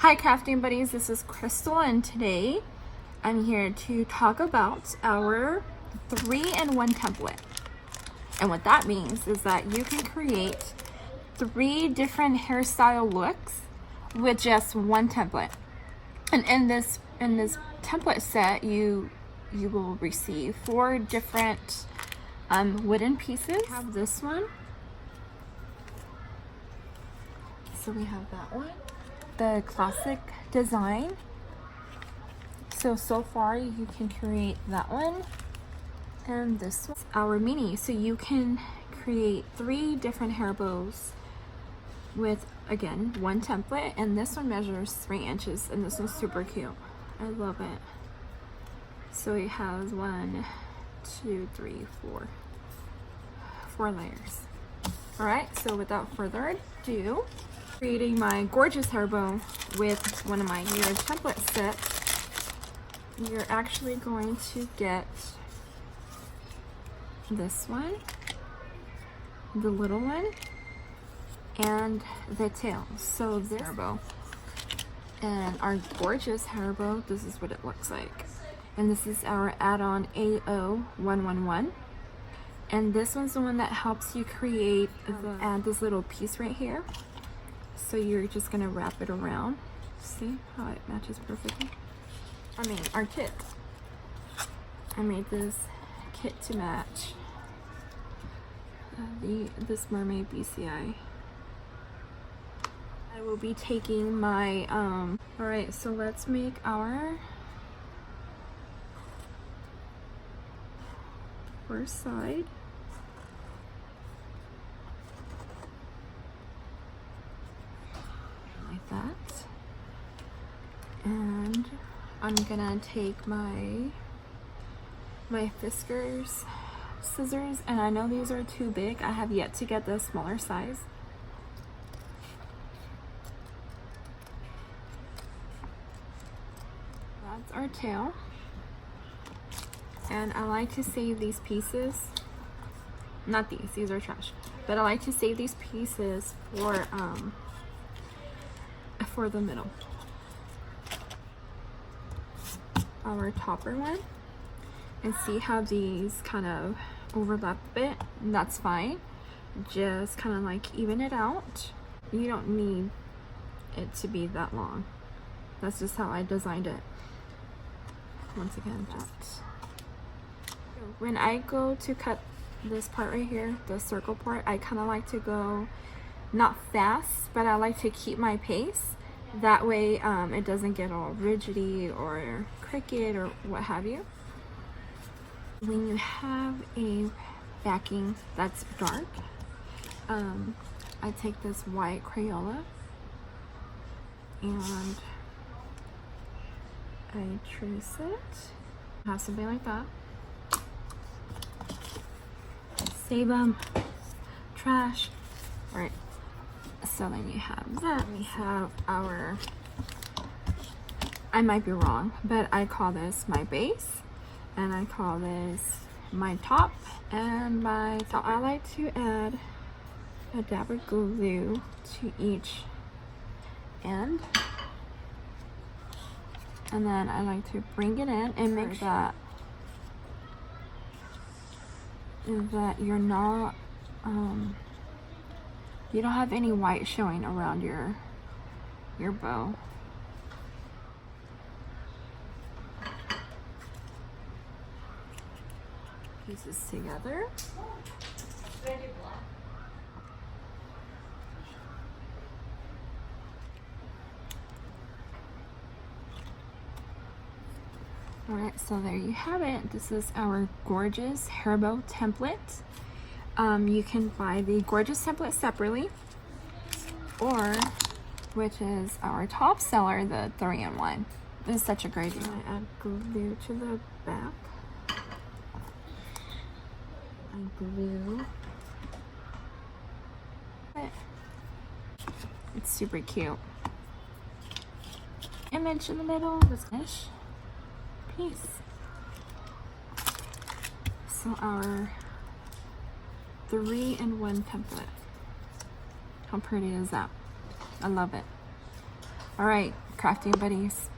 Hi crafting buddies, this is Crystal and today I'm here to talk about our 3-in-1 template. And what that means is that you can create 3 different hairstyle looks with just one template. And in this template set you will receive 4 different wooden pieces. We have this one. So we have that one. The classic design. So far you can create that one and this one. Our mini, so you can create 3 different hair bows with, again, one template, and this one measures 3 inches and this one's super cute. I love it. So it has 1, 2, 3, 4 layers. All right, so without further ado, creating my gorgeous hair bow with one of my year's template sets, you're actually going to get this one, the little one, and the tail. So this hair bow and our gorgeous hair bow, this is what it looks like. And this is our add-on AO111. And this one's the one that helps you create add this little piece right here. So you're just gonna wrap it around. See how it matches perfectly? I mean, our kit. I made this kit to match this mermaid BCI. I will be taking my all right, so let's make our first side. Like that. And I'm gonna take my Fiskars scissors, and I know these are too big. I have yet to get the smaller size. That's our tail. And I like to save these pieces. Not these are trash. But I like to save these pieces for the middle. Our topper one. And see how these kind of overlap a bit? And that's fine. Just kind of like even it out. You don't need it to be that long. That's just how I designed it. Once again, just when I go to cut this part right here, the circle part, I kind of like to go not fast, but I like to keep my pace. That way it doesn't get all rigidy or crooked or what have you. When you have a backing that's dark, I take this white Crayola and I trace it. Have something like that. Save them. Trash. All right. So then you have that. We have our, I might be wrong, but I call this my base. And I call this my top and my top. I like to add a dab of glue to each end. And then I like to bring it in and make sure that you're not, you don't have any white showing around your bow. Pieces together. Alright, so there you have it. This is our gorgeous hair bow template. You can buy the gorgeous template separately, or, which is our top seller, the 3-in-1. This is such a great deal. I add glue to the back. I glue it. It's super cute. Image in the middle, this finish piece. So our 3-in-1 template. How pretty is that? I love it. All right, crafting buddies.